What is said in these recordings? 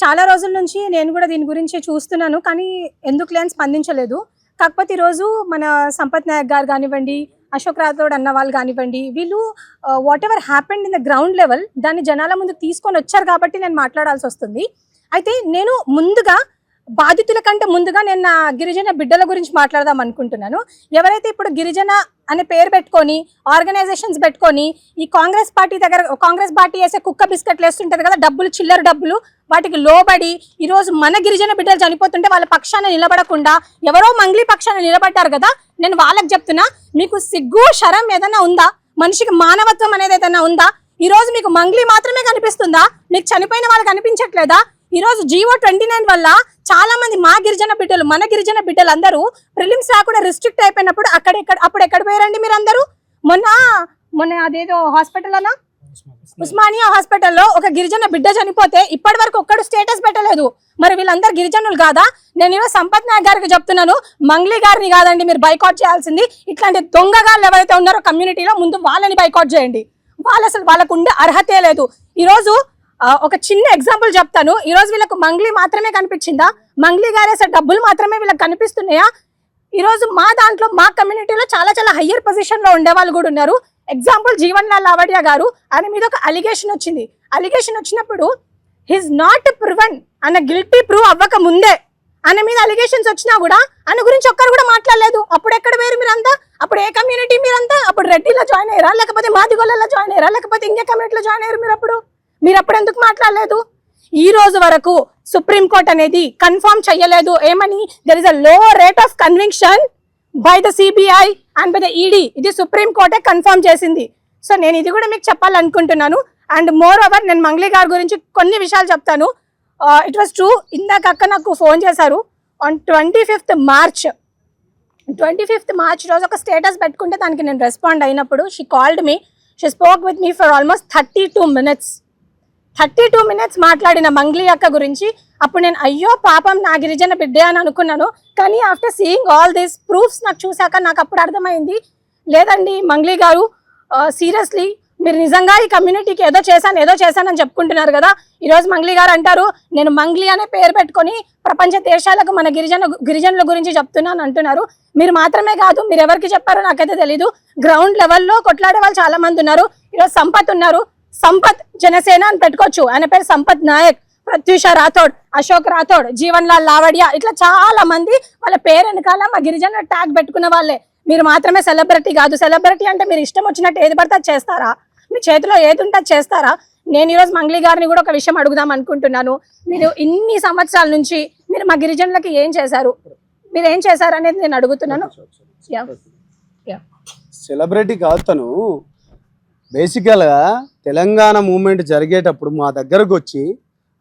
చాలా రోజుల నుంచి నేను కూడా దీని గురించి చూస్తున్నాను, కానీ ఎందుకు లేని స్పందించలేదు. కాకపోతే ఈరోజు మన సంపత్ నాయక్ గారు కానివ్వండి, అశోక్ రాథోడ్ అన్న వాళ్ళు కానివ్వండి, వీళ్ళు what ever happened in the ground level దాన్ని జనాల ముందుకు తీసుకొని వచ్చారు కాబట్టి నేను మాట్లాడాల్సి వస్తుంది. అయితే నేను ముందుగా బాధితుల కంటే ముందుగా నేను నా గిరిజన బిడ్డల గురించి మాట్లాడదాం అనుకుంటున్నాను. ఎవరైతే ఇప్పుడు గిరిజన అనే పేరు పెట్టుకొని ఆర్గనైజేషన్స్ పెట్టుకొని ఈ కాంగ్రెస్ పార్టీ వేసే కుక్క బిస్కెట్లు వేస్తుంటది కదా, డబ్బులు, చిల్లర డబ్బులు, వాటికి లోబడి ఈరోజు మన గిరిజన బిడ్డలు చనిపోతుంటే వాళ్ళ పక్షాన నిలబడకుండా ఎవరో మంగ్లీ పక్షాన నిలబడ్డారు కదా. నేను వాళ్ళకి చెప్తున్నా, మీకు సిగ్గు శరం ఏదైనా ఉందా? మనిషికి మానవత్వం అనేది ఏదైనా ఉందా? ఈరోజు మీకు మంగ్లీ మాత్రమే కనిపిస్తుందా? మీకు చనిపోయిన వాళ్ళు కనిపించట్లేదా? ఈరోజు GO 29 వల్ల చాలా మంది మా గిరిజన బిడ్డలు, మన గిరిజన బిడ్డలు అందరూ ప్రిలిమ్స్ రాకుండా రిస్ట్రిక్ట్ అయిపోయినప్పుడు అప్పుడు ఎక్కడ పోయారండి మీరు అందరూ? మొన్న అదేదో హాస్పిటల్ అన్నా, ఉస్మానియా హాస్పిటల్లో ఒక గిరిజన బిడ్డ చనిపోతే ఇప్పటి వరకు ఒక్కడు స్టేటస్ పెట్టలేదు. మరి వీళ్ళందరూ గిరిజనులు కాదా? నేను ఈరోజు సంపత్ నాయక్ గారికి చెప్తున్నాను, మంగ్లీ గారిని కాదండి మీరు బైకాట్ చేయాల్సింది. ఇట్లాంటి దొంగగాళ్ళు ఎవరైతే ఉన్నారో కమ్యూనిటీలో ముందు వాళ్ళని బైకాట్ చేయండి. వాళ్ళకు ఉండే అర్హతే లేదు. ఈరోజు ఒక చిన్న ఎగ్జాంపుల్ చెప్తాను. ఈరోజు వీళ్ళకు మంగ్లీ మాత్రమే కనిపించిందా? మంగ్లీ గారేసే డబ్బులు మాత్రమే వీళ్ళకి కనిపిస్తున్నాయా? ఈరోజు మా దాంట్లో మా కమ్యూనిటీలో చాలా చాలా హయ్యర్ పొజిషన్లో ఉండే వాళ్ళు కూడా ఉన్నారు. ఎగ్జాంపుల్ జీవన్ లాల్ లావడియా గారు, ఆయన మీద ఒక అలిగేషన్ వచ్చింది. అలిగేషన్ వచ్చినప్పుడు హిస్ నాట్ ప్రూవెన్ అన్న గిల్టీ ప్రూవ్ అవ్వక ముందే ఆయన మీద అలిగేషన్స్ వచ్చినా కూడా ఆయన గురించి ఒక్కరు కూడా మాట్లాడలేదు. అప్పుడు ఎక్కడ వేరు మీరంతా? అప్పుడు ఏ కమ్యూనిటీ మీరంతా? అప్పుడు రెడ్డిలో జాయిన్ అయ్యారా, లేకపోతే మాదిగోళ్ళలో జాయిన్ అయ్యారా, లేకపోతే ఇంకే కమ్యూనిటీలో జాయిన్ అయ్యారు మీరు అప్పుడు ఎందుకు మాట్లాడలేదు? ఈ రోజు వరకు సుప్రీంకోర్టు అనేది కన్ఫర్మ్ చెయ్యలేదు ఏమని, దెర్ ఇస్ అ లో rate of conviction by the CBI and by the ED. ఇది సుప్రీంకోర్టే కన్ఫర్మ్ చేసింది. సో నేను ఇది కూడా మీకు చెప్పాలనుకుంటున్నాను. అండ్ మోర్ ఓవర్ నేను మంగ్లీ గారి గురించి కొన్ని విషయాలు చెప్తాను. ఇట్ వాస్ ట్రూ, ఇందాక అక్క నాకు ఫోన్ చేశారు ఆన్ 25th మార్చ్ రోజు ఒక స్టేటస్ పెట్టుకుంటే దానికి నేను రెస్పాండ్ అయినప్పుడు she called me, she spoke with me for almost 32 minutes మాట్లాడిన మంగ్లీ అక్క గురించి. అప్పుడు నేను అయ్యో పాపం నా గిరిజన బిడ్డే అని అనుకున్నాను. కానీ after seeing all these proofs నాకు చూశాక నాకు అప్పుడు అర్థమైంది, లేదండి మంగ్లీ గారు, సీరియస్లీ మీరు నిజంగా ఈ కమ్యూనిటీకి ఏదో చేశానని చెప్పుకుంటున్నారు కదా. ఈరోజు మంగ్లీ గారు అంటారు నేను మంగ్లీ అనే పేరు పెట్టుకొని ప్రపంచ దేశాలకు మన గిరిజనుల గురించి చెప్తున్నాను అంటున్నారు. మీరు మాత్రమే కాదు, మీరు ఎవరికి చెప్పారో నాకైతే తెలీదు. గ్రౌండ్ లెవెల్లో కొట్లాడే వాళ్ళు చాలా మంది ఉన్నారు. ఈరోజు సంపత్ ఉన్నారు, సంపత్ జనసేన అని పెట్టుకోవచ్చు, ఆయన పేరు సంపత్ నాయక్, ప్రత్యూష రాథోడ్, అశోక్ రాథోడ్, జీవన్ లాల్ లావడియా, ఇట్లా చాలా మంది వాళ్ళ పేరు వెనకాల మా గిరిజన ట్యాగ్ పెట్టుకున్న వాళ్ళే. మీరు మాత్రమే సెలబ్రిటీ కాదు. సెలబ్రిటీ అంటే మీరు ఇష్టం వచ్చినట్టు ఏది పడితే చేస్తారా? మీ చేతిలో ఏది ఉంటే చేస్తారా? నేను ఈరోజు మంగ్లీ గారిని కూడా ఒక విషయం అడుగుదాం అనుకుంటున్నాను. మీరు ఇన్ని సంవత్సరాల నుంచి మీరు మా గిరిజనులకి ఏం చేశారు, మీరు ఏం చేశారు అనేది నేను అడుగుతున్నాను. సెలబ్రిటీ కాదు తను. బేసికల్గా తెలంగాణ మూమెంట్ జరిగేటప్పుడు మా దగ్గరకు వచ్చి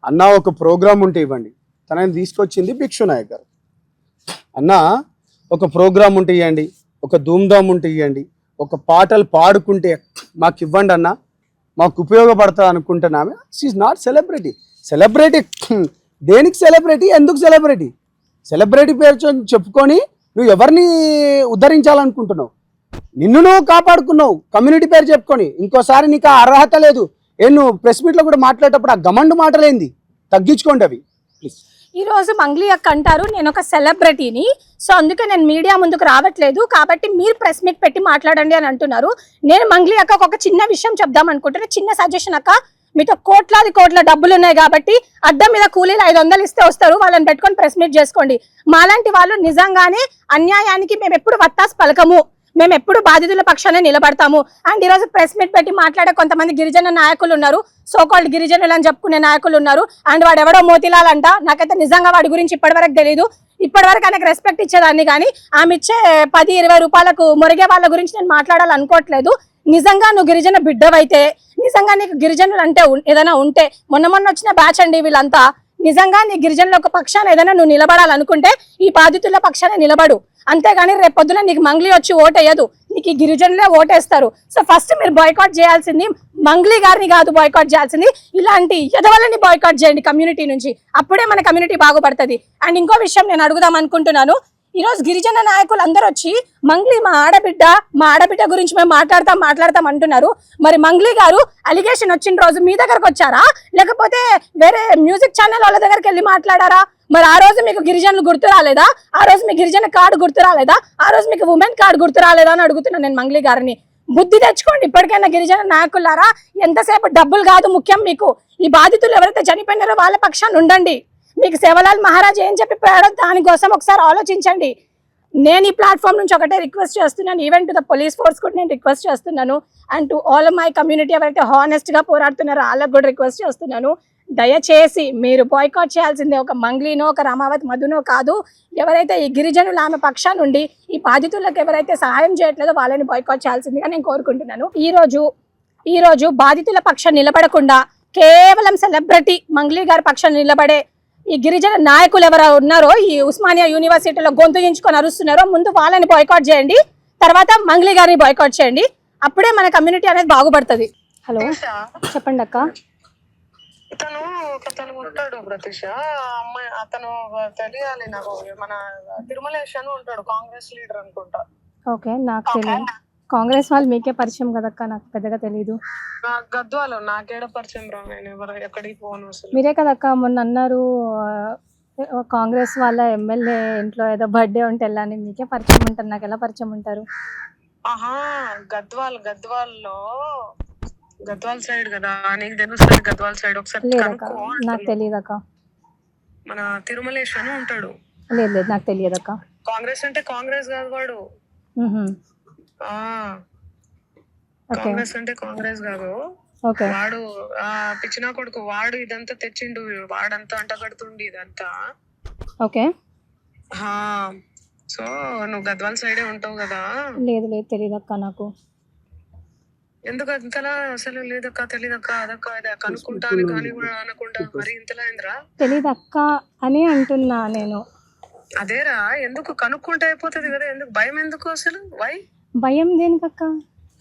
అన్న ఒక ప్రోగ్రామ్ ఉంటే ఇవ్వండి, తనని తీసుకొచ్చింది భిక్షు నాయక్ గారు. అన్న ఒక ప్రోగ్రామ్ ఉంటే ఇవ్వండి, ఒక ధూమ్ధామ్ ఉంటే ఇవ్వండి, ఒక పాటలు పాడుకుంటే మాకు ఇవ్వండి అన్న, మాకు ఉపయోగపడుతుంది అనుకుంటున్నామే. షీఈ్ నాట్ సెలబ్రిటీ దేనికి సెలబ్రిటీ? ఎందుకు సెలబ్రిటీ పేరు చెప్పుకొని నువ్వు ఎవరిని ఉద్ధరించాలనుకుంటున్నావు? నిన్ను నువ్వు కాపాడుకున్నావు కమ్యూనిటీ పేరు చెప్పుకొని. ఇంకోసారి నీకు ఆ అర్హత లేదు. నువ్వు ప్రెస్ మీట్లో కూడా మాట్లాడేటప్పుడు ఆ గమండు మాటలేంది, తగ్గించుకోండి అవి ప్లీజ్. ఈ రోజు మంగ్లీ అక్క అంటారు నేను ఒక సెలబ్రిటీని, సో అందుకే నేను మీడియా ముందుకు రావట్లేదు, కాబట్టి మీరు ప్రెస్ మీట్ పెట్టి మాట్లాడండి అని అంటున్నారు. నేను మంగ్లీ అక్క ఒక చిన్న విషయం చెప్దాం అనుకుంటున్నా, చిన్న సజెషన్ అక్క. మీతో కోట్ల డబ్బులు ఉన్నాయి కాబట్టి అద్దం మీద కూలీలు 500 ఇస్తే వస్తారు, వాళ్ళని పెట్టుకొని ప్రెస్ మీట్ చేసుకోండి. మాలాంటి వాళ్ళు నిజంగానే అన్యాయానికి మేము ఎప్పుడు వత్తాసు పలకము, మేము ఎప్పుడు బాధితుల పక్షానే నిలబడతాము. అండ్ ఈరోజు ప్రెస్ మీట్ పెట్టి మాట్లాడే కొంతమంది గిరిజన నాయకులు ఉన్నారు, సోకాల్డ్ గిరిజనులు అని చెప్పుకునే నాయకులు ఉన్నారు. అండ్ వాడు ఎవడో మోతిలాల్ అంట, నాకైతే నిజంగా వాడి గురించి ఇప్పటివరకు తెలియదు. ఇప్పటివరకు ఆయనకు రెస్పెక్ట్ ఇచ్చేదాన్ని, కానీ ఆమె ఇచ్చే 10-20 రూపాయలకు మొరిగే వాళ్ళ గురించి నేను మాట్లాడాలనుకోవట్లేదు. నిజంగా నువ్వు గిరిజన బిడ్డవైతే, నిజంగా నీకు గిరిజనులు అంటే ఏదైనా ఉంటే, మొన్న వచ్చిన బ్యాచ్ అండి వీళ్ళంతా, నిజంగా నీ గిరిజనుల ఒక పక్షాన ఏదైనా నువ్వు నిలబడాలనుకుంటే ఈ బాధితుల పక్షాన నిలబడు. అంతేగాని రేపు పొద్దున నీకు మంగ్లీ వచ్చి ఓటేయదు, నీకు ఈ గిరిజనులే ఓటేస్తారు. సో ఫస్ట్ మీరు బాయ్కాట్ చేయాల్సింది మంగ్లీ గారిని కాదు, బాయ్కాట్ చేయాల్సింది ఇలాంటి ఎదవలని బాయ్కాట్ చేయండి కమ్యూనిటీ నుంచి. అప్పుడే మన కమ్యూనిటీ బాగుపడుతుంది. అండ్ ఇంకో విషయం నేను అడుగుదాం అనుకుంటున్నాను, ఈ రోజు గిరిజన నాయకులు అందరూ వచ్చి మంగ్లీ మా ఆడబిడ్డ గురించి మేము మాట్లాడతాం అంటున్నారు. మరి మంగ్లీ గారు అలిగేషన్ వచ్చిన రోజు మీ దగ్గరకు వచ్చారా, లేకపోతే వేరే మ్యూజిక్ ఛానల్ వాళ్ళ దగ్గరికి వెళ్ళి మాట్లాడారా? మరి ఆ రోజు మీకు గిరిజనులు గుర్తు రాలేదా? ఆ రోజు మీకు గిరిజన కార్డు గుర్తు రాలేదా? ఆ రోజు మీకు ఉమెన్ కార్డు గుర్తు రాలేదా అని అడుగుతున్నాను నేను మంగ్లీ గారిని. బుద్ధి తెచ్చుకోండి ఇప్పటికైనా గిరిజన నాయకులారా. ఎంతసేపు డబ్బులు కాదు ముఖ్యం మీకు. ఈ బాధితులు ఎవరైతే చనిపోయినారో వాళ్ళ పక్షాన్ని ఉండండి. మీకు సేవలాల్ మహారాజ్ ఏం చెప్పిపోయాడో దానికోసం ఒకసారి ఆలోచించండి. నేను ఈ ప్లాట్ఫామ్ నుంచి ఒకటే రిక్వెస్ట్ చేస్తున్నాను, even to the police force కూడా నేను రిక్వెస్ట్ చేస్తున్నాను, and to all my community ఎవరైతే హానెస్ట్గా పోరాడుతున్నారో వాళ్ళకు కూడా రిక్వెస్ట్ చేస్తున్నాను. దయచేసి మీరు బాయ్కాట్ చేయాల్సిందే ఒక మంగ్లీనో ఒక రామావతి మధునో కాదు. ఎవరైతే ఈ గిరిజనులు ఆమె పక్షా నుండి ఈ బాధితులకు ఎవరైతే సహాయం చేయట్లేదో వాళ్ళని బాయ్కాట్ చేయాల్సిందిగా నేను కోరుకుంటున్నాను. ఈ రోజు బాధితుల పక్షం నిలబడకుండా కేవలం సెలబ్రిటీ మంగ్లీ గారి పక్షం నిలబడే ఈ గిరిజన నాయకులు ఎవరు ఉన్నారో ఈ ఉస్మానియా యూనివర్సిటీలో గొంతుగించుకొని అరుస్తున్నారో ముందు వాళ్ళని బాయ్కాట్ చేయండి, తర్వాత మంగ్లీ గారిని బాయ్కాట్ చేయండి. అప్పుడే మన కమ్యూనిటీ అనేది బాగుపడుతుంది. హలో చెప్పండి అక్క. అతను ఉంటాడు ప్రతీష అమ్మాయి, అతను తెలియాలి నాకు. మన తిరుమలేష్ అని ఉంటాడు, కాంగ్రెస్ లీడర్ అనుకుంటా. ఓకే, నాకు తెలియదు. కాంగ్రెస్ వాళ్ళు మీకే పరిచయం కదక్క, నాకు పెద్దగా తెలీదు. గద్వాలు నాకేడ పరిచయం రా, నేను ఎవరు ఎక్కడికి పోను అసలు. మీరే కదక్క మొన్న అన్నారు కాంగ్రెస్ వాళ్ళ ఎమ్మెల్యే ఇంట్లో ఏదో బర్త్డే ఉంటే వెళ్ళాని. మీకే పరిచయం ఉంటారు, నాకు ఎలా పరిచయం ఉంటారు? ఆహా, గద్వాల్లో గద్వాల్ సైడ్ కదా, నీకు తెలుస్తుంది గద్వాల్ సైడ్. ఒకసారి నాకు తెలియదక్క. మన తిరుమలేష్ అని ఉంటాడు. లేదు నాకు తెలియదక్క. కాంగ్రెస్ అంటే కాంగ్రెస్ కాదు వాడు. కాంగ్రెస్ అంటే కాంగ్రెస్ కాదు వాడు. పిచ్చినా కొడుకు వాడు. ఇదంతా తెచ్చిండు వాడంతా, అంటగడుతుండి ఇదంతా. ఓకే, సో నువ్వు గద్వాల్ సైడే ఉంటావు కదా. లేదు తెలియదక్క నాకు. ఎందుకు అంతలా అసలు? లేదక్క, తెలీదక్క, అదక్క ఇదే కనుక్కుంటాను కానీ కూడా అనకుండా మరి ఇంతలా ఏంద్రా? తెలీదక్క అని అంటున్నా నేను. అదేరా, ఎందుకు కనుక్కుంటే అయిపోతుంది కదా, ఎందుకు భయం? ఎందుకు అసలు భయం? దేనికక్క?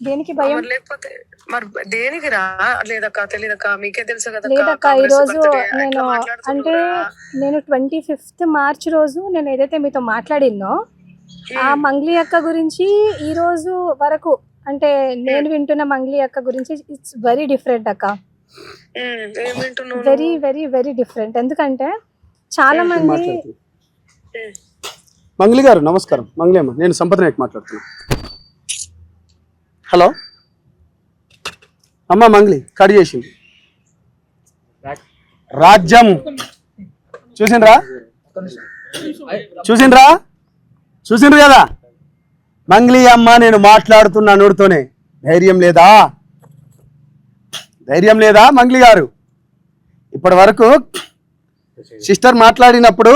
దేనికి భయం? లేకపోతే మరి దేనికి రా? లేదక్క, తెలీదక్క, మీకే తెలుసు కదా. లేదక్క, ఈ రోజు నేను 25th March రోజు నేను ఏదైతే మీతో మాట్లాడినో ఆ మంగ్లీ అక్క గురించి ఈ రోజు వరకు, అంటే నేను వింటున్న మంగ్లీ అక్క గురించి ఇట్స్ వెరీ డిఫరెంట్ అక్క. Very very very different. ఎందుకంటే చాలా మంది. మంగ్లీ గారు నమస్కారం. మంగ్లీ అమ్మ, నేను సంపత్ నాయక్ మాట్లాడుతున్నా. హలో అమ్మ. మంగ్లీ కట్ చేసింది. రాజ్యం చూసిండ్రు కదా మంగ్లీ అమ్మ. నేను మాట్లాడుతున్నా నోటితోనే. ధైర్యం లేదా మంగ్లీ గారు? ఇప్పటి వరకు సిస్టర్ మాట్లాడినప్పుడు